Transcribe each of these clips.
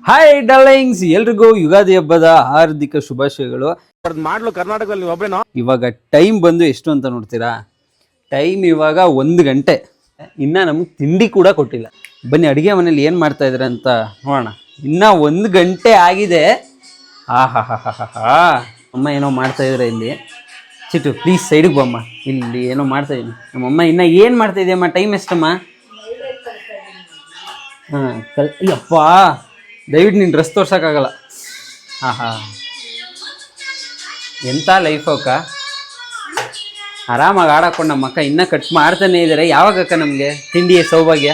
Hi darlings, ಎಲ್ರಿಗೂ ಯುಗಾದಿ ಹಬ್ಬದ ಹಾರ್ದಿಕ ಶುಭಾಶಯಗಳು. ಮಾಡ್ಲು ಕರ್ನಾಟಕದಲ್ಲಿ ಒಬ್ಬರೇನೋ. ಇವಾಗ ಟೈಮ್ ಬಂದು ಎಷ್ಟು ಅಂತ ನೋಡ್ತೀರಾ? ಟೈಮ್ ಇವಾಗ 1 ಗಂಟೆ. ಇನ್ನ ನಮ್ಗೆ ತಿಂಡಿ ಕೂಡ ಕೊಟ್ಟಿಲ್ಲ. ಬನ್ನಿ ಅಡುಗೆ ಮನೇಲಿ ಏನು ಮಾಡ್ತಾ ಇದ್ದಾರೆ ಅಂತ ನೋಡೋಣ. ಇನ್ನ 1 ಗಂಟೆ ಆಗಿದೆ. ಅಮ್ಮ ಏನೋ ಮಾಡ್ತಾ ಇದ್ದಾರೆ ಇಲ್ಲಿ. ಚಿಟ್ಟು ಪ್ಲೀಸ್ ಸೈಡಿಗೆ ಬಮ್ಮ. ಇಲ್ಲಿ ಏನೋ ಮಾಡ್ತಾ ಇದ್ದೀನಿ. ನಮ್ಮಮ್ಮ ಇನ್ನ ಏನು ಮಾಡ್ತಾ ಇದೆಯಮ್ಮ? ಟೈಮ್ ಎಷ್ಟಮ್ಮ? ಅಯ್ಯಪ್ಪ, ದಯವಿಟ್ಟು ನೀನು ಡ್ರೆಸ್ ತೋರ್ಸೋಕ್ಕಾಗಲ್ಲ. ಎಂಥ ಲೈಫ್ ಅಕ್ಕ. ಆರಾಮಾಗಿ ಆಡಾಕೊಂಡು ನಮ್ಮ ಅಕ್ಕ ಇನ್ನೂ ಕಟ್ ಮಾಡ್ತಾನೆ ಇದ್ದಾರೆ. ಯಾವಾಗ ಅಕ್ಕ ನಮಗೆ ತಿಂಡಿ ಸೌಭಾಗ್ಯ?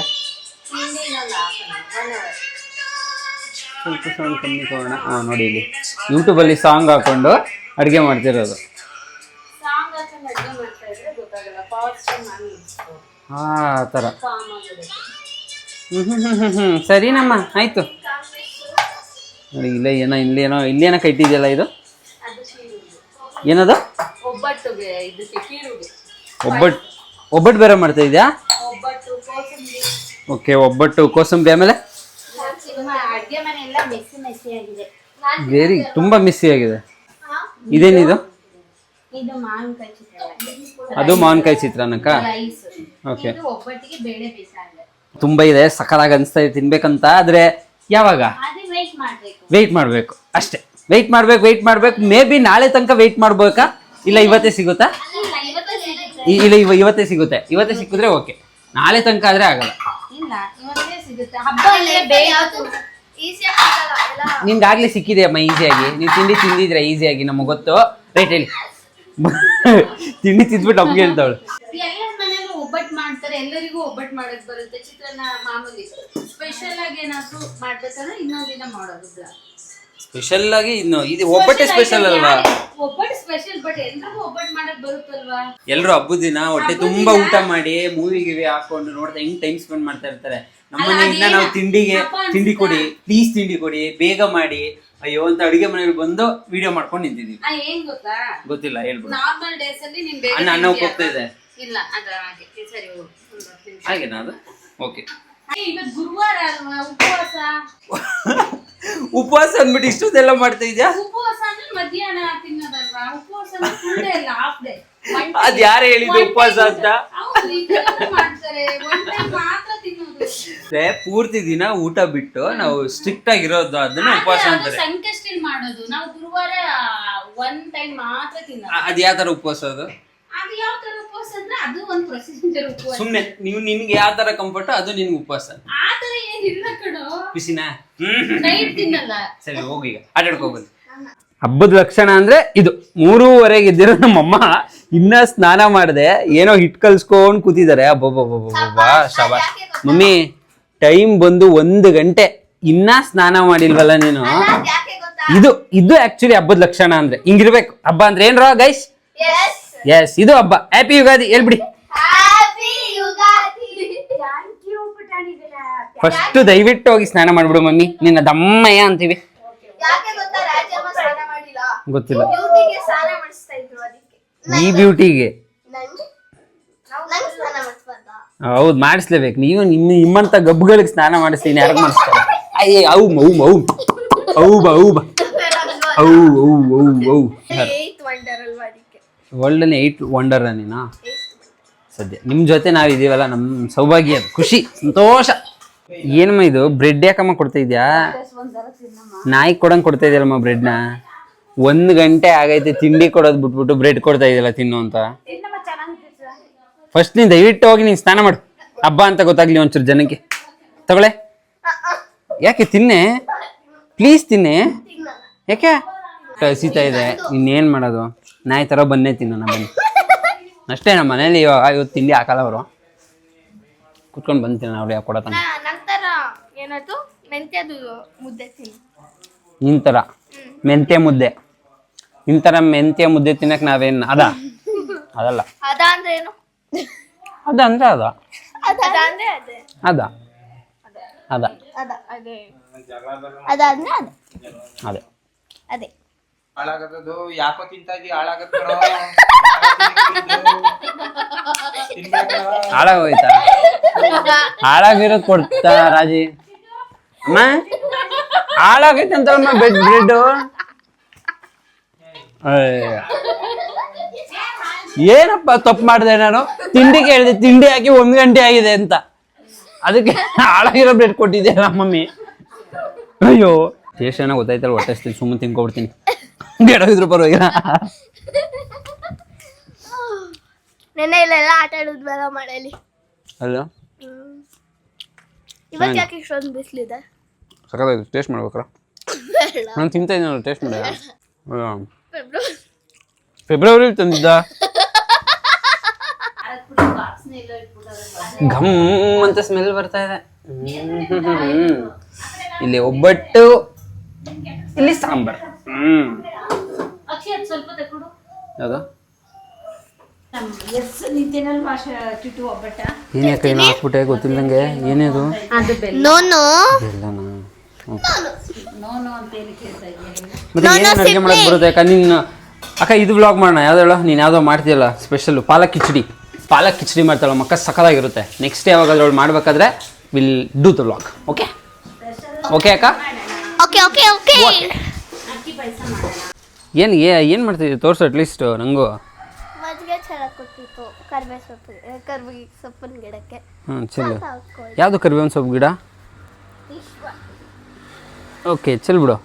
ಸ್ವಲ್ಪ ಸೌಂಡ್ ಕಮ್ಮಿ ಕೊಡೋಣ. ನೋಡಿ ಇಲ್ಲಿ ಯೂಟ್ಯೂಬಲ್ಲಿ ಸಾಂಗ್ ಹಾಕ್ಕೊಂಡು ಅಡುಗೆ ಮಾಡ್ತಿರೋದು. ಆ ಥರ. ಸರಿನಮ್ಮ, ಆಯಿತು. ನೋಡಿ ಇಲ್ಲೇನೋ ಕಟ್ಟಿದೆಯಲ್ಲ ಇದು. ಏನದು? ಒಬ್ಬಟ್ಟು ಬೇರೆ ಮಾಡ್ತಾ ಇದೆಯಾ? ಓಕೆ, ಒಬ್ಬಟ್ಟು ಕೋಸಂಬರಿ. ಆಮೇಲೆ ತುಂಬಾ ಮಿಸ್ಸಿ ಆಗಿದೆ. ಇದೇನಿದು? ಅದು ಮಾವಿನಕಾಯಿ ಚಿತ್ರಾನ್ನಕ್ಕ. ಓಕೆ, ತುಂಬಾ ಇದೆ, ಸಕ್ಕತ್ತಾಗಿ ಅನಿಸ್ತಾ ಇದೆ ತಿನ್ಬೇಕಂತ. ಆದ್ರೆ ಯಾವಾಗ? ವೆಯ್ಟ್ ಮಾಡ್ಬೇಕು ಅಷ್ಟೇ. ವೆಯ್ಟ್ ಮಾಡ್ಬೇಕು. ಮೇ ಬಿ ನಾಳೆ ತನಕ ವೆಯ್ಟ್ ಮಾಡ್ಬೇಕಾ? ಇಲ್ಲ ಇವತ್ತೇ ಸಿಗುತ್ತಾ? ಇಲ್ಲ ಇವತ್ತೇ ಸಿಗುತ್ತೆ. ಇವತ್ತೇ ಸಿಕ್ಕಿದ್ರೆ ಓಕೆ. ನಾಳೆ ತನಕ ಆದ್ರೆ ಆಗಲ್ಲ. ನಿಮ್ಗಾಗ್ಲೇ ಸಿಕ್ಕಿದೆ ಅಮ್ಮ ಈಸಿಯಾಗಿ. ನೀವು ತಿಂಡಿ ತಿಂದಿದ್ರೆ ಈಸಿಯಾಗಿ, ನಮಗೆ ಗೊತ್ತು. ರೈಟ್, ಹೇಳಿ. ತಿಂಡಿ ತಿಂದ್ಬಿಟ್ಟು ನಮ್ಗೆ ಹೇಳ್ತಾವಳು. ಒಬ್ಬಟ್ಟು ಮಾಡ್ತಾರೆ, ಎಲ್ಲರಿಗೂ ಒಬ್ಬಟ್ಟು ಮಾಡಕ್ ಬರುತ್ತೆ. ಚಿತ್ರಾನ್ನ ಮಾಮೂಲಿ. ಸ್ಪೆಷಲ್ ಆಗಿ ಏನಾದ್ರು ಮಾಡ್ಬೇಕಂದ್ರೆ ಇನ್ನೊಂದ್ ದಿನ ಮಾಡೋದು. ಸ್ಪೆಷಲ್ ಆಗಿ ಇನ್ನು ಇದು ಒಬ್ಬಟ್ಟೆ ಸ್ಪೆಷಲ್ ಅಲ್ವಾ? ಒಬ್ಬಟ್ಟು ಸ್ಪೆಷಲ್, ಬಟ್ ಎಲ್ರಿಗೂ ಒಬ್ಬಟ್ಟು ಮಾಡಕ್ ಬರುತ್ತಲ್ವಾ? ಎಲ್ರು ಹಬ್ಬದ ದಿನ ಹೊಟ್ಟೆ ತುಂಬಾ ಊಟ ಮಾಡಿ ಮೂವಿಗೆ ಹಾಕೊಂಡು ನೋಡ್ತಾ ಹೆಂಗ್ ಟೈಮ್ ಸ್ಪೆಂಡ್ ಮಾಡ್ತಾ ಇರ್ತಾರೆ. ನಮ್ಮನೆಯಿಂದ ನಾವು ತಿಂಡಿ ಕೊಡಿ ಪ್ಲೀಸ್, ತಿಂಡಿ ಕೊಡಿ ಬೇಗ ಮಾಡಿ ಅಯ್ಯೋ ಅಂತ ಅಡುಗೆ ಮನೆಯಲ್ಲಿ ಬಂದು ವಿಡಿಯೋ ಮಾಡ್ಕೊಂಡು ನಿಂತಿದೀವಿ. ಏನ್ ಗೊತ್ತಾ? ಗೊತ್ತಿಲ್ಲ, ಹೇಳ್ಬೋದು. ನಾರ್ಮಲ್ ಡೇಸ್ ಅಲ್ಲಿ ನೀನ್ ಬೇಗ ಅನ್ನ ಹೋಗ್ತಾ ಇದೆ. ಇಲ್ಲ ಅದ ಹಾಗೆ. ಸರಿ, ಹಾಗೇನಾ? ಅದು ಓಕೆ. ಇವತ್ತು ಗುರುವಾರ ಅಲ್ವಾ? ಉಪವಾಸ ಅಂದ್ಬಿಟ್ಟು ಇಷ್ಟೊಂದೆಲ್ಲ ಮಾಡ್ತಾ ಇದ್ಯಾ? ಉಪವಾಸ ಅಂದ್ರೆ ಮಧ್ಯಾಹ್ನ ತಿನ್ನೋದಲ್ವಾ? ಉಪವಾಸ ಅಂದ್ರೆ ಫುಲ್ ಡೇ ಅಲ್ಲ, ಹಾಫ್ ಡೇ. ಅದ್ ಯಾರು ಹೇಳಿದ್ರು ಉಪವಾಸ ಅಂತ? ಮಾಡ್ತಾರೆ, ಒನ್ ಟೈಮ್ ಮಾತ್ರ ತಿನ್ನೋದು. ಪೂರ್ತಿ ದಿನ ಊಟ ಬಿಟ್ಟು ನಾವು ಸ್ಟ್ರಿಕ್ಟ್ ಆಗಿರೋದು, ಅದನ್ನ ಉಪವಾಸ ಅಂತಾರೆ. ಸಂಕಷ್ಟಿ ಮಾಡೋದು. ನಾವು ಗುರುವಾರ ಒನ್ ಟೈಮ್ ಮಾತ್ರ ತಿನ್ನೋದು. ಅದ್ ಯಾವ ತರ ಉಪವಾಸ? ಅದು ಯಾವ ತರ ಉಪವಾಸ ಅಂದ್ರೆ ಅದು ಒಂದು ಪ್ರೊಸೀಜರ್ ಉಪವಾಸ. ಸುಮ್ನೆ ನಿನ್ಗೆ ಯಾವ ತರ ಕಂಫರ್ಟ್ ಅದು ನಿನ್ಗೆ ಉಪವಾಸ. ಆ ತರ ಏನಿಲ್ಲ ಕಣೋ. ಬಿಸಿನಾ? ನೈಟ್ ತಿನ್ನಲ್ಲ. ಸರಿ, ಹೋಗಿ ಈಗ ಆಟಾಡ್ಕೋಬೋದು. ಹಬ್ಬದ ಲಕ್ಷಣ ಅಂದ್ರೆ ಇದು. 3:30 ಎದ್ದಿರೋ ನಮ್ಮಮ್ಮ ಇನ್ನ ಸ್ನಾನ ಮಾಡದೆ ಏನೋ ಹಿಟ್ ಕಲ್ಸ್ಕೊಂಡ್ ಕೂತಿದ್ದಾರೆ. ಅಬ್ಬಬ್ಬಬ್ಬಬ್ಬಾ, ಶಾಬಾಷ್. ಮಮ್ಮಿ, ಟೈಮ್ ಬಂದು 1 ಗಂಟೆ, ಇನ್ನ ಸ್ನಾನ ಮಾಡಿಲ್ವಲ್ಲ ನೀನು? ಇದು ಆಕ್ಚುಲಿ ಹಬ್ಬದ ಲಕ್ಷಣ ಅಂದ್ರೆ ಹಿಂಗಿರ್ಬೇಕು. ಹಬ್ಬ ಅಂದ್ರೆ ಏನ್ರೋ ಗೈಸ್? ಎಸ್, ಇದು ಹಬ್ಬ. ಹ್ಯಾಪಿ ಯುಗಾದಿ ಹೇಳ್ಬಿಡಿ ಫಸ್ಟ್. ದಯವಿಟ್ಟು ಹೋಗಿ ಸ್ನಾನ ಮಾಡ್ಬಿಡು ಮಮ್ಮಿ, ನಿನ್ನ ದಮ್ಮಯ್ಯ ಅಂತೀವಿ. ಗೊತ್ತಿಲ್ಲ ಈ ಬ್ಯೂಟಿಗೆ. ಹೌದು, ಮಾಡಿಸ್ಲೇಬೇಕು. ನೀವು ನಿಮ್ಮಂತ ಗಬ್ಬುಗಳಿಗೆ ಸ್ನಾನ ಮಾಡಿಸ್ತೀನಿ. ಯಾರು ಮಾಡಿಸ್ತಾರೆ? ಅಯ್ಯ, ವರ್ಲ್ಡ್ 8 ವಂಡರ್ ನೀನಾ? ಸದ್ಯ ನಿಮ್ ಜೊತೆ ನಾವಿದೀವಲ್ಲ, ನಮ್ ಸೌಭಾಗ್ಯ, ಖುಷಿ, ಸಂತೋಷ. ಏನಮ್ಮ ಇದು? ಬ್ರೆಡ್ ಯಾಕಮ್ಮ ಕೊಡ್ತಾ ಇದ್ಯಾ? ನಾಯಿ ಕೊಡಂಗ್ ಕೊಡ್ತಾ ಇದೆಯಲ್ಲಮ್ಮ ಬ್ರೆಡ್ನ. 1 ಗಂಟೆ ಆಗೈತೆ, ತಿಂಡಿ ಕೊಡೋದು ಬಿಟ್ಬಿಟ್ಟು ಬ್ರೆಡ್ ಕೊಡ್ತಾ ಇದೆಯಲ್ಲ ತಿನ್ನು ಅಂತ. ಫಸ್ಟ್ ನೀನ್ ದಯವಿಟ್ಟು ಹೋಗಿ ನೀನ್ ಸ್ನಾನ ಮಾಡು. ಹಬ್ಬ ಅಂತ ಗೊತ್ತಾಗ್ಲಿ ಒಂಚೂರು ಜನಕ್ಕೆ. ತಗೊಳ್ಳೆ. ಯಾಕೆ? ತಿನ್ನೆ ಪ್ಲೀಸ್, ತಿನ್ನೆ. ಯಾಕೆ? ಹಸಿತಾ ಇದೆ. ಇನ್ನೇನ್ ಮಾಡೋದು? ನಾಯಿ ತರ ಬನ್ನೇ ತಿನ್ನೋಣ, ಬನ್ನಿ ಅಷ್ಟೇ. ನಮ್ಮ ಮನೇಲಿ ಇವತ್ತು ತಿಂಡಿ ಹಾಕಲ್ಲ ಅವರು. ಕುತ್ಕೊಂಡು ಬಂತೀನಿ ಅವ್ರು ಯಾಕೆ ಕೊಡತಾನೆ. ನಿಂತರ ಮೆಂತ್ಯ ಮುದ್ದೆ, ನಿಂತರ ಮೆಂತ್ಯ ಮುದ್ದೆ ತಿನ್ನಕ್ ನಾವೇನು ಅದಲ್ಲ. ಅದಂದ್ರೆ ಅದೇ ಹಾಳಾಗದು. ಯಾಕೋ ತಿಂತಾ ಇದೀಯ? ಹಾಳಾಗತ್ತ ಹಾಳಾಗೋಯ್ತಾ? ಹಾಳಾಗಿರೋದು ಕೊಡ್ತಾ ರಾಜಿ ಅಮ್ಮ. ಹಾಳಾಗೈತೆ ಅಂತಮ್ಮ ಬ್ರೆಡ್ ಏನಪ್ಪ ತಪ್ಪು ಮಾಡಿದೆ ನಾನು. ತಿಂಡಿ ಕೇಳಿದೆ, ತಿಂಡಿ ಹಾಕಿ 1 ಗಂಟೆ ಆಗಿದೆ ಅಂತ, ಅದಕ್ಕೆ ಹಾಳಾಗಿರೋ ಬ್ರೆಡ್ ಕೊಟ್ಟಿದ್ದೆ ಮಮ್ಮಿ. ಅಯ್ಯೋ ಟೇಸ್ಟ್ ಏನೋ ಗೊತ್ತಾಯ್ತಲ್ಲ, ಹೊಟ್ಟೆ ಸುಮ್ಮನೆ ತಿನ್ಕೊಬಿಡ್ತೀನಿ, ಗೆಡೋಗಿದ್ರು ಪರವಾಗಿಲ್ಲ. ನೆನ್ನೆ ಇಲ್ಲೆಲ್ಲ ಆಟ ಆಡಿದ್ವಲ್ಲ ಮಳೆಯಲ್ಲಿ. ಅಲ್ಲ ಇವತ್ತು ಯಾಕೆ ಇಷ್ಟೊಂದು ಬಿಸಿಲಿದೆ? ಸಕ್ಕತ್ತಾಯ್ತು, ಟೇಸ್ಟ್ ಮಾಡ್ಬೇಕ್ರ? ನಾನು ತಿಂತಾ ಇದ್ದೀನಿ, ಟೇಸ್ಟ್ ಮಾಡಿ. ಫೆಬ್ರವರಿ ತಂದಿದ್ದ ಘಮ್ ಅಂತ ಸ್ಮೆಲ್ ಬರ್ತಾ ಇದೆ. ಇಲ್ಲಿ ಒಬ್ಬಟ್ಟು, ಇಲ್ಲಿ ಸಾಂಬಾರ್. ಸ್ವಲ್ಪ ತಗೊಡು. ಯಾವ್ದು ಒಬ್ಬಟ್ಟ ಏನ್ಯಾಕೆ ಏನೋ ಹಾಕ್ಬಿಟ್ಟೆ ಗೊತ್ತಿಲ್ಲಂಗೆ. ಏನೇದು ಅದು ಬೆಲ್ಲ. ನೋನು ಎಲ್ಲನಾ? ನೋನು ಅಂತ ಹೇಳಿ ಕೇಳ್ತಾ ಇದ್ದೀನಿ. ಮತ್ತೆ ಏನೇನು ಅಡುಗೆ ಮಾಡಕ್ ಬರುತ್ತೆ ಅಕ್ಕ? ನೀನು ಅಕ್ಕ ಇದು ವ್ಲಾಗ್ ಮಾಡೋಣ, ಯಾವ್ದು ಹೇಳೋ? ನೀನು ಯಾವುದೋ ಮಾಡ್ತೀಯಲ್ಲ ಸ್ಪೆಷಲ್ ಪಾಲಕ್ ಕಿಚಡಿ ಮಾಡ್ತಾಳ ಮಕ್ಕ, ಸಕ್ಕತ್ತಾಗಿರುತ್ತೆ. ನೆಕ್ಸ್ಟ್ ಯಾವಾಗಾದ್ರೂ ಅವಳು ಮಾಡ್ಬೇಕಾದ್ರೆ will do the vlog. Okay okay ಅಕ್ಕ? Okay okay okay. ಅಕ್ಕಿ ಪಾಯಸ ಮಾಡೋಣ. ಏನು ಮಾಡ್ತಿದ್ದೆ ತೋರಿಸು ಅಟ್ಲೀಸ್ಟ್ ನನಗೂ. ಮಜ್ಜಿಗೆ ಚೆನ್ನಾಗಿ ಕೊಟ್ಟಿತ್ತು, ಕರ್ಬೇವಿನ ಸೊಪ್ಪಿನ ಗಿಡಕ್ಕೆ. ಚೆಲ್ಲು. ಯಾವುದು ಕರಿಬೇವಿನ ಸೊಪ್ಪು ಗಿಡ? ಓಕೆ ಚೆಲ್ ಬಿಡು.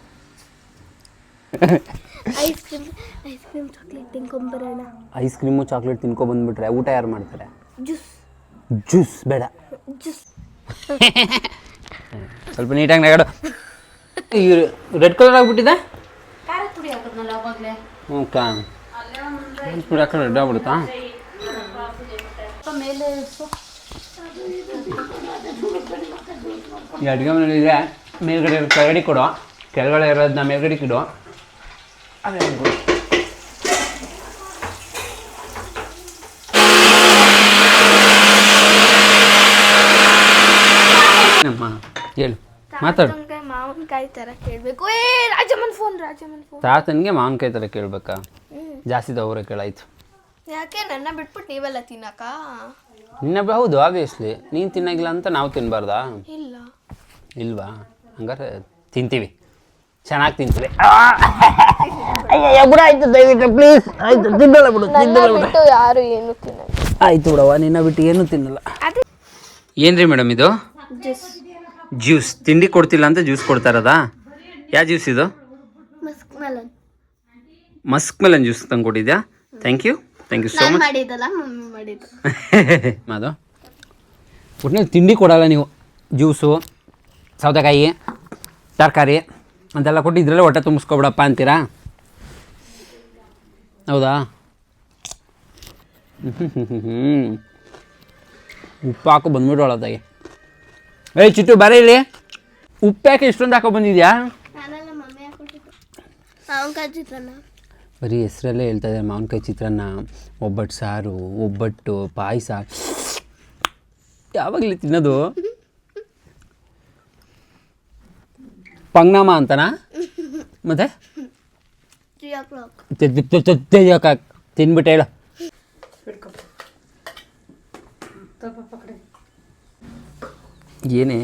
ಐಸ್ ಕ್ರೀಮ್ ಚಾಕ್ಲೇಟ್ ತಿನ್ಕೊಂಬರೋಣ. ಐಸ್ ಕ್ರೀಮು ಚಾಕ್ಲೇಟ್ ತಿನ್ಕೊಬಂದ್ಬಿಟ್ರೆ ಊಟ ಯಾರು ಮಾಡ್ತಾರೆ? ಜ್ಯೂಸ್ ಬೇಡ, ಜ್ಯೂಸ್. ಸ್ವಲ್ಪ ನೀಟಾಗಿ ನಗಾಡು. ರೆಡ್ ಕಲರ್ ಆಗಿಬಿಟ್ಟಿದೆ. ಖಾರದ ಪುಡಿ ಹಾಕಿದ್ನಲ್ಲ ಅವಾಗಲೇ. ಓಕೆ, ಪುಡಿ ಹಾಕೊಂಡು ರೆಡ್ ಆಗ್ಬಿಡುತ್ತಾ? ಮೇಲೆ ಈ ಅಡುಗೆ ಮನೇಲಿದೆ, ಮೇಲ್ಗಡೆ ಕೆಳಗಡೆ ಕೊಡು, ಕೆಳಗಡೆ ಇರೋದನ್ನ ಮೇಲ್ಗಡೆ ಇಡು. ಅದೇ ಅಮ್ಮ ಹೇಳು, ಮಾತಾಡು. ಮಾವಿನಕಾಯಿ ತರ ಕೇಳ್ಬೇಕು. ರಾಜಮ್ಮನ್ ಫೋನ್. ತಾತನಿಗೆ ಮಾವಿನಕಾಯಿ ಥರ ಕೇಳ್ಬೇಕಾ? ಜಾಸ್ತಿ ತಗೋರೆ ಕೇಳಾಯ್ತು. ಯಾಕೆ ನನ್ನ ಬಿಟ್ಬಿಟ್ಟು ನೀವೆಲ್ಲ ತಿನ್ನಕ? ನಿನ್ನ ಹೌದು, ಆಬ್ವಿಯಸ್ಲಿ ನೀನು ತಿನ್ನಾಗಿಲ್ಲ ಅಂತ ನಾವು ತಿನ್ನಬಾರ್ದಾ? ಇಲ್ವಾ? ಹಂಗಾರೆ ತಿಂತೀವಿ, ಚೆನ್ನಾಗಿ ತಿಂತೀವಿ. ಆಯ್ತು ದಯವಿಟ್ಟು ಪ್ಲೀಸ್. ಆಯ್ತು ತಿನ್ನಲ್ಲ ಬಿಡು, ಬಿಟ್ಟು ಯಾರು ಏನು ತಿನ್ನಲ್ಲ. ಆಯ್ತು ಬಿಡವ, ನಿನ್ನ ಬಿಟ್ಟು ಏನೂ ತಿನ್ನಲ್ಲ. ಏನ್ರಿ ಮೇಡಮ್ ಇದು? ಜ್ಯೂಸ್. ತಿಂಡಿ ಕೊಡ್ತಿಲ್ಲ ಅಂತ ಜ್ಯೂಸ್ ಕೊಡ್ತಾ ಇರೋದಾ? ಯಾವ ಜ್ಯೂಸ್ ಇದು? ಮಸ್ಕ್ ಮೆಲನ್ ಜ್ಯೂಸ್ ತಂದು ಕೊಟ್ಟಿದ್ಯಾ? Thank you so much. ಮಾಡಿದ್ದಲ್ಲ, ಮಮ್ಮಿ ಮಾಡಿದ್ದು. ಅದು ಒಟ್ಟಿನಲ್ಲಿ ತಿಂಡಿ ಕೊಡಲ್ಲ ನೀವು. ಜ್ಯೂಸು, ಸೌತೆಕಾಯಿ, ತರಕಾರಿ ಅಂತೆಲ್ಲ ಕೊಟ್ಟು ಇದರಲ್ಲೇ ಹೊಟ್ಟೆ ತುಂಬಿಸ್ಕೊಬಿಡಪ್ಪ ಅಂತೀರಾ? ಹೌದಾ? ಉಪ್ಪು ಹಾಕೋ ಬಂದ್ಬಿಟ್ಟು ಒಳದಾಗೆ. ಏಯ್ ಚಿಟ್ಟು ಬರೀ ಇಲ್ಲಿ, ಉಪ್ಪು ಯಾಕೆ ಇಷ್ಟೊಂದು ಹಾಕೋ ಬಂದಿದ್ಯಾ? ನಾನೆಲ್ಲ ಮಮ್ಮಿ ಹಾಕೊಟ್ಟಿದ್ದು. ಮಾವಿನಕಾಯಿ ಚಿತ್ರಾನ್ನ ಬರೀ ಹೆಸರಲ್ಲೇ ಹೇಳ್ತಾ ಇದ್ದಾರೆ. ಮಾವಿನಕಾಯಿ ಚಿತ್ರಾನ್ನ, ಒಬ್ಬಟ್ಟು ಸಾರು, ಒಬ್ಬಟ್ಟು ಪಾಯಸ. ಯಾವಾಗಲೇ ತಿನ್ನೋದು? ಪಂಗ್ನಾಮ ಅಂತನಾ? ಮತ್ತೆ 3 o'clock ತಿನ್ಬಿಟ್ಟು ಹೇಳು. ಏನೇ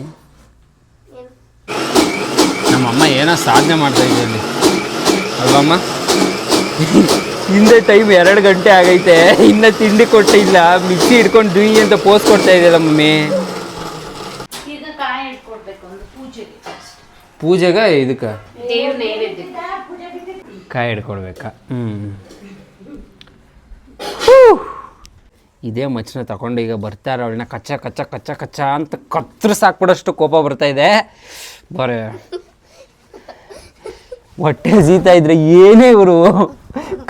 ನಮ್ಮಮ್ಮ ಏನೋ ಸಾಧನೆ ಮಾಡ್ತಾ ಇದೆಯಲ್ಲಿ ಅಲ್ವಮ್ಮ? ಹಿಂದೆ ಟೈಮ್ 2 ಗಂಟೆ ಆಗೈತೆ, ಇನ್ನು ತಿಂಡಿ ಕೊಟ್ಟಿಲ್ಲ. ಮಿಕ್ಸಿ ಹಿಡ್ಕೊಂಡು ದುಯಿ ಅಂತ ಪೋಸ್ ಕೊಡ್ತಾ ಇದೆಯಲ್ಲ ಮಮ್ಮಿ. ಈಗ ಕಾಯಿ ಇಟ್ಕೊಡ್ಬೇಕು ಒಂದು ಪೂಜೆಗೆ. ಪೂಜೆಗೆ ಇದಕ್ಕೆ ದೇವ್ರ ನೈವೇದ್ಯ ಕಾಯಿ ಹಿಡ್ಕೊಡ್ಬೇಕಾ? ಇದೇ ಮಚ್ಚನ ತಗೊಂಡು ಈಗ ಬರ್ತಾರೆ ಅವಳನ್ನ ಕಚ್ಚ ಕಚ್ಚ ಕಚ್ಚ ಕಚ್ಚ ಅಂತ ಕತ್ತರಿಸಾಕ್ಬಿಡೋಷ್ಟು ಕೋಪ ಬರ್ತಾ ಇದೆ. ಬರೇ ಹೊಟ್ಟೆ ಸೀತಾ ಇದ್ರೆ ಏನೇ ಇವರು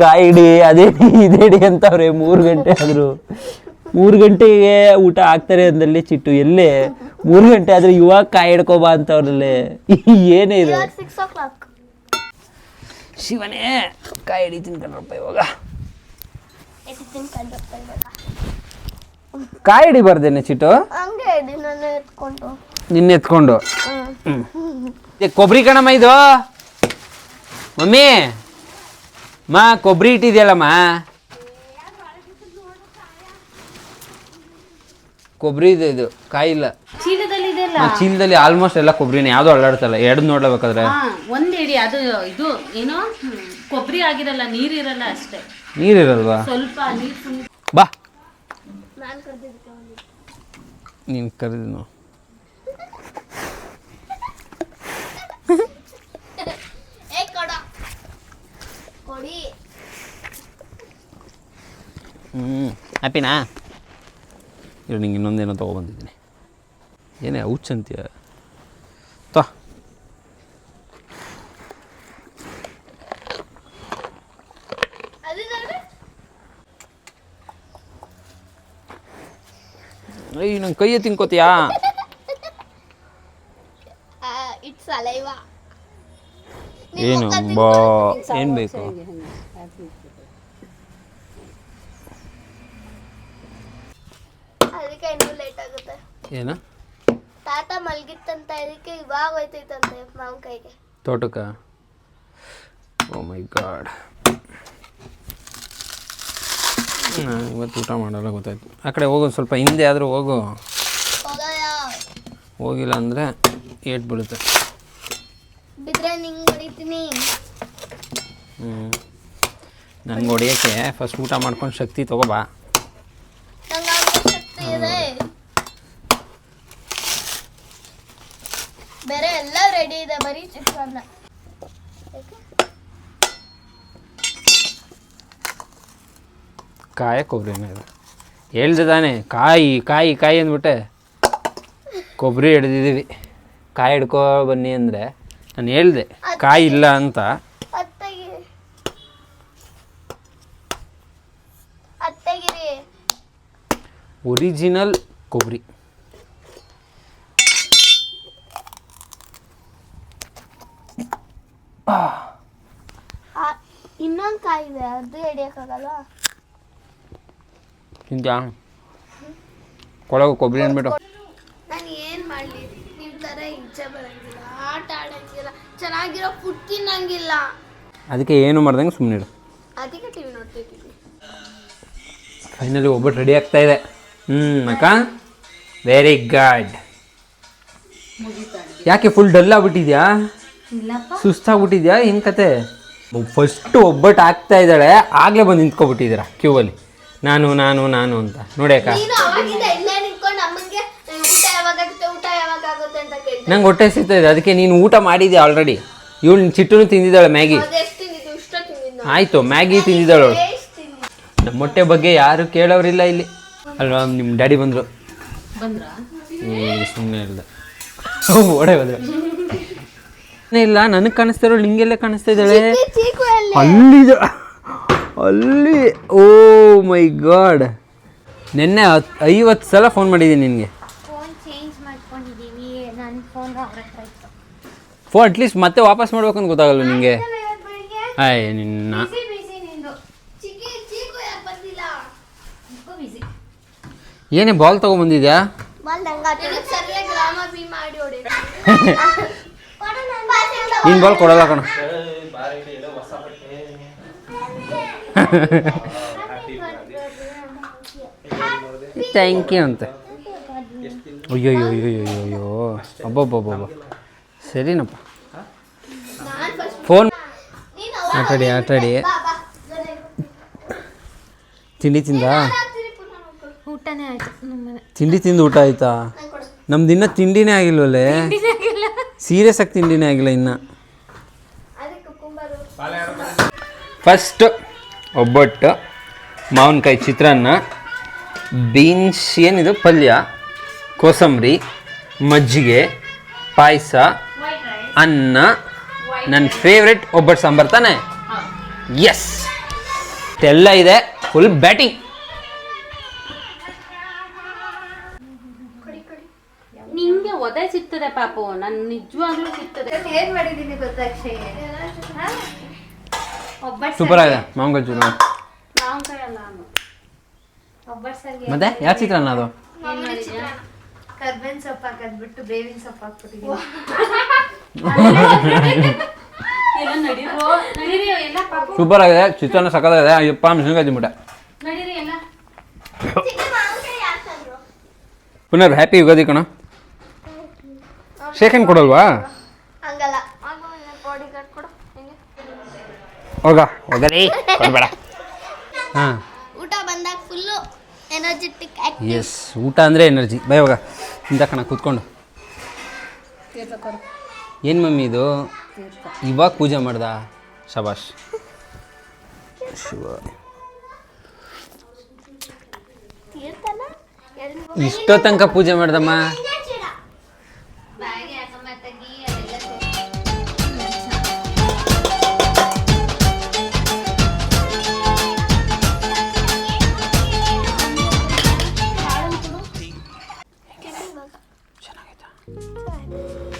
ಕಾಯಿ ಹಿಡಿ ಅದೇಡಿ ಇದೇಡಿ ಅಂತವ್ರೆ. 3 ಗಂಟೆ ಆದರು, 3 ಗಂಟೆಗೆ ಊಟ ಆಗ್ತಾರೆ ಅಂದಲ್ಲಿ ಚಿಟ್ಟು ಎಲ್ಲೇ 3 ಗಂಟೆ ಆದ್ರೆ ಇವಾಗ ಕಾಯಿ ಹಿಡ್ಕೊಬಾ ಅಂತವ್ರಲ್ಲೇ. ಏನೇ ಇದು? 6 o'clock. ಶಿವನೇ, ಕಾಯಿ ಹಿಡಿ ತಿನ್ಕೊಂಡ್ರಪ್ಪ ಇವಾಗ. ಕಾಯಿ ಹಿಡಿಬಾರ್ದೇನೆ ಚಿಟ್ಟು? ಹಂಗೆ ಹಿಡಿ, ನಾನು ಎತ್ಕೊಂಡು. ನಿನ್ನೆ ಎತ್ಕೊಂಡು. ಕೊಬ್ಬರಿ ಕಣಮ್ಮ ಇದು. ಮಮ್ಮಿ ಕೊಬ್ಬರಿ ಇಟ್ಟಿದೆಯಲ್ಲಮ್ಮ, ಕೊಬ್ಬರಿ ಇದೆ, ಇದು ಕಾಯಿ ಇಲ್ಲ. ಚೀಲದಲ್ಲಿ ಇದೆಲ್ಲ ಚೀಲದಲ್ಲಿ ಆಲ್ಮೋಸ್ಟ್ ಎಲ್ಲ ಕೊಬ್ಬರಿನೇ, ಯಾವ್ದು ಅಲ್ಲಾಡ್ತಲ್ಲ. ಎರಡು ನೋಡ್ಲೇಬೇಕಾದ್ರೆ ಒಂದ್ ಇಡಿ ಅದು ಇದು ಏನೋ ಕೊಬ್ಬರಿ ಆಗಿರಲ್ಲ, ನೀರಿರಲ್ಲ ಅಷ್ಟೇ. ನೀರಿರಲ್ವಾ? ಸ್ವಲ್ಪ ನೀರು ಸುಮ್ಮನೆ. ಬಾ, ನಾನು ಕರ್ದಿದ್ದಕ್ಕೆ ನೀನು ಕರೆದು ಕೊಡಿ. ಹ್ಯಾಪಿನಾ? ಇರು, ನಿಂಗೆ ಇನ್ನೊಂದೇನೋ ತೊಗೊಬಂದಿದ್ದೀನಿ. ಏನೇ ಹುಚ್ಚಂತೀಯ? ಅಯ್ಯ, ನಂಗೆ ಕೈಯೇ ತಿನ್ಕೋತೀಯಾ? ಇಟ್ಸ್ ಅಲೈವ. ಏನು ಏನು ಬೇಕು? ಅದಕ್ಕೆ ಇನ್ನೂ ಲೇಟ್ ಆಗುತ್ತೆ. ಏನು? ತಾತ ಮಲ್ಗಿತ್ತಂತ, ಇದಕ್ಕೆ ಇವಾಗ ಹೋಯ್ತೈತಂತೆ ಮಾವನ ಕೈಗೆ ತೋಟಕ್ಕೆ. ಓ ಮೈ ಗಾಡ್, ನಾನು ಇವತ್ತು ಊಟ ಮಾಡಲ್ಲ ಗೊತ್ತಾಯ್ತು. ಆ ಕಡೆ ಹೋಗೋ, ಸ್ವಲ್ಪ ಹಿಂದೆ ಆದರೂ ಹೋಗು. ಹೋಗಿಲ್ಲ ಅಂದರೆ ಏಟ್ ಬೀಳುತ್ತೆ. ಬಿದ್ರೆ ನಿಂಗೆ ಹೊಡಿತೀನಿ. ನನಗೆ ಹೊಡಿಯೋಕ್ಕೆ ಫಸ್ಟ್ ಊಟ ಮಾಡ್ಕೊಂಡು ಶಕ್ತಿ ತೊಗೋಬಾ. ನಂಗೆ ಶಕ್ತಿ ಇದೆ. ಬೇರೆ ಎಲ್ಲ ರೆಡಿ ಇದೆ, ಬರೀ ಚಿತ್ರಾನ್ನ. ಕಾಯ ಕೊಬ್ಬರಿನೇ ಇದೆ. ಹೇಳ್ದೆ ತಾನೆ, ಕಾಯಿ ಕಾಯಿ ಕಾಯಿ ಅಂದ್ಬಿಟ್ಟೆ. ಕೊಬ್ಬರಿ ಹಿಡ್ದಿದ್ದೀವಿ. ಕಾಯಿ ಹಿಡ್ಕೊ ಬನ್ನಿ ಅಂದರೆ ನಾನು ಹೇಳ್ದೆ ಕಾಯಿ ಇಲ್ಲ ಅಂತ. ಅತ್ತೆಗಿರಿ ಒರಿಜಿನಲ್ ಕೊಬ್ಬರಿ. ಇನ್ನೊಂದು ಕಾಯಿ ಇದೆ, ಅದು ಹಿಡಿಯೋಕ್ಕಾಗಲ್ಲ. ತಿಂತ್ಯಾ? ಕೊಳಗು ಕೊಬ್ಬರಿ ಅಂದ್ಬಿಟ್ಟು. ನಾನು ಏನು ಮಾಡಲಿ, ನಿಮ್ಮ ಥರ ಇಚ್ಛೆ ಬರೋಂಗಿಲ್ಲ, ಆಟ ಆಡೋಂಗಿಲ್ಲ, ಚೆನ್ನಾಗಿರೋ ಫುಡ್ ತಿನ್ನಂಗಿಲ್ಲ. ಅದಕ್ಕೆ ಏನು ಮಾಡ್ದಂಗೆ ಸುಮ್ಮನಿರು. ಅದಕ್ಕೆ ಟಿವಿ ನೋಡ್ತಿದ್ದೀನಿ. ಫೈನಲಿ ಒಬ್ಬಟ್ಟು ರೆಡಿ ಆಗ್ತಾ ಇದೆ. ಅಕ್ಕ, ವೆರಿ ಗುಡ್. ಯಾಕೆ ಫುಲ್ ಡಲ್ ಆಗ್ಬಿಟ್ಟಿದ್ಯಾ? ಸುಸ್ತಾಗ್ಬಿಟ್ಟಿದ್ಯಾ? ಏನು ಕತೆ? ಫಸ್ಟು ಒಬ್ಬಟ್ಟು ಆಗ್ತಾ ಇದ್ದಾಳೆ, ಆಗಲೇ ಬಂದು ನಿಂತ್ಕೊಬಿಟ್ಟಿದ್ದೀರಾ ಕ್ಯೂವಲ್ಲಿ. ನಾನು ನಾನು ನಾನು ಅಂತ ನೋಡಿ ಅಕ್ಕ. ನಂಗೆ ಹೊಟ್ಟೆ ಸಿಗ್ತಾ ಇದೆ, ಅದಕ್ಕೆ ನೀನು ಊಟ ಮಾಡಿದ್ಯಾ ಆಲ್ರೆಡಿ. ಇವಳು ಚಿಟ್ಟನು ತಿಂದಿದ್ದಾಳೆ ಮ್ಯಾಗಿ. ಆಯಿತು, ಮ್ಯಾಗಿ ತಿಂದಿದ್ದಾಳು. ನಮ್ಮ ಹೊಟ್ಟೆ ಬಗ್ಗೆ ಯಾರು ಕೇಳೋರಿಲ್ಲ ಇಲ್ಲಿ ಅಲ್ವಾ? ನಿಮ್ಮ ಡ್ಯಾಡಿ ಬಂದರು. ಸುಮ್ಮನೆ ಇಲ್ಲ, ಓಡೇ ಬಂದ್ರು. ಇಲ್ಲ, ನನಗೆ ಕಾಣಿಸ್ತಾರೋ ನಿಂಗೆಲ್ಲ ಕಾಣಿಸ್ತಾ ಇದ್ದಾಳೆ. ಅಲ್ಲಿದೆ, ಅಲ್ಲಿ. ಓ ಮೈ ಗಾಡ್, ನಿನ್ನೆ 50 ಸಲ ಫೋನ್ ಮಾಡಿದ್ದೀನಿ ನಿನಗೆ. ಫೋನ್ ಅಟ್ಲೀಸ್ಟ್ ಮತ್ತೆ ವಾಪಸ್ ಮಾಡ್ಬೇಕು ಅಂತ ಗೊತ್ತಾಗಲ್ಲ ನಿನಗೆ. ಆಯ್ ನಿನ್ನ ಏನೇ ಬಾಲ್ ತೊಗೊಂಬಂದಿದ್ಯಾ? ನೀನು ಬಾಲ್ ಕೊಡಲ್ಲ ಕಣ. ಥ್ಯಾಂಕ್ ಯು ಅಂತೆ. ಅಯ್ಯೋಯ್ಯೋಯ್ಯೋಯ್ಯೋ, ಅಬ್ಬಬ್ಬಬ್ಬ, ಸರಿನಪ್ಪ. ಫೋನ್ ಆಟಾಡಿ ಆಟಾಡಿ ತಿಂಡಿ ತಿಂದ? ಊಟನೇ ಆಯ್ತು. ತಿಂಡಿ ತಿಂದು ಊಟ ಆಯ್ತಾ? ನಮ್ದು ಇನ್ನೂ ತಿಂಡಿನೇ ಆಗಿಲ್ವಲ್ಲೇ. ಸೀರಿಯಸ್ ಆಗಿ ತಿಂಡಿನೇ ಆಗಿಲ್ಲ ಇನ್ನು. ಫಸ್ಟ್ ಒಬ್ಬಟ್ಟು, ಮಾವಿನಕಾಯಿ ಚಿತ್ರಾನ್ನ, ಬೀನ್ಸ್ ಏನಿದು ಪಲ್ಯ, ಕೋಸಂಬರಿ, ಮಜ್ಜಿಗೆ, ಪಾಯಸ, ಅನ್ನ, ನನ್ನ ಫೇವ್ರೆಟ್ ಒಬ್ಬಟ್ಟು ಸಾಂಬಾರು ತಾನೆ? ಎಸ್, ಎಲ್ಲ ಇದೆ. Full batting. ನಿಂಗೆ ಒದೆ ಸಿಗ್ತದೆ ಪಾಪು, ನಾನು ನಿಜವಾಗ್ಲೂ ಸಿಗ್ತದೆ. ಏನ್ ಮಾಡಿದೀನಿ ಗೊತ್ತಾ ಅಕ್ಷಯ್? ಸೂಪರ್ ಆಗಿದೆ ಮಾವಿನಕಾಯಿ ಚಿತ್ರಾನ್ನ. ಮಾವಿನಕಾಯಿ ಅಲ್ಲ, ಮತ್ತೆ ಯಾವ ಚಿತ್ರಾನ್ನ ಅದು? ಕರ್ಬೇವಿನ ಸೊಪ್ಪು ಹಾಕದ್ಬಿಟ್ಟು ಬೇವಿನ ಸೊಪ್ಪು ಹಾಕ್ಬಿಟ್ಟಿದ್ದೀನಿ. ಎಲ್ಲ ನಡೀರಿ ಎಲ್ಲ ಪಾಪು. ಸೂಪರ್ ಆಗಿದೆ, ಚಿತ್ರಾನ್ನ ಸಕ್ಕತ್ತಾಗಿದೆ. ಅಯ್ಯಪ್ಪ ಮೆಣಸಿನ್ಕಾಯಿ ತಿನ್ಬಿಟ್ಟೆ. ನಡೀರಿ ಎಲ್ಲ. ಪುನರ್ ಹ್ಯಾಪಿ ಯುಗಾದಿ ಕಣ. ಶೇಖನ್ ಕೊಡಲ್ವಾ? ಹಂಗಲ್ಲ ಬಾಡಿ ಗಾರ್ಡ್ ಕೊಡು ಹೆಂಗೆ ಹೋಗಲಿ ಕೊಡಬೇಡ. ಹಾಂ ಊಟ ಬಂದಾಗ ಫುಲ್ಲು ಎನರ್ಜೆಟಿಕ್ ಎಸ್, ಊಟ ಅಂದರೆ ಎನರ್ಜಿ. ಬೈ ಹೋಗ ಇಂದ ಕಣ ಕೂತ್ಕೊಂಡು. ಏನು ಮಮ್ಮಿ ಇದು? ಇವಾಗ ಪೂಜೆ ಮಾಡ್ದ? ಶಬಾಷ್. ಶಿವ, ಇಷ್ಟೋ ತನಕ ಪೂಜೆ ಮಾಡ್ದಮ್ಮ. ಬ್ಯಾಗೆ ಹಾಕಮ್ಮ ತೆಗಿ ಅದೆಲ್ಲ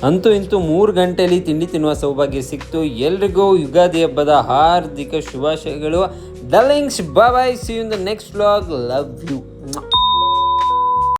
ಅಂತೂ ಇಂತೂ 3 ಗಂಟೆಯಲ್ಲಿ ತಿಂಡಿ ತಿನ್ನುವ ಸೌಭಾಗ್ಯ ಸಿಕ್ತು. ಎಲ್ರಿಗೂ ಯುಗಾದಿ ಹಬ್ಬದ ಹಾರ್ದಿಕ ಶುಭಾಶಯಗಳು. Darlings, bye bye, see you in the next vlog. Love you.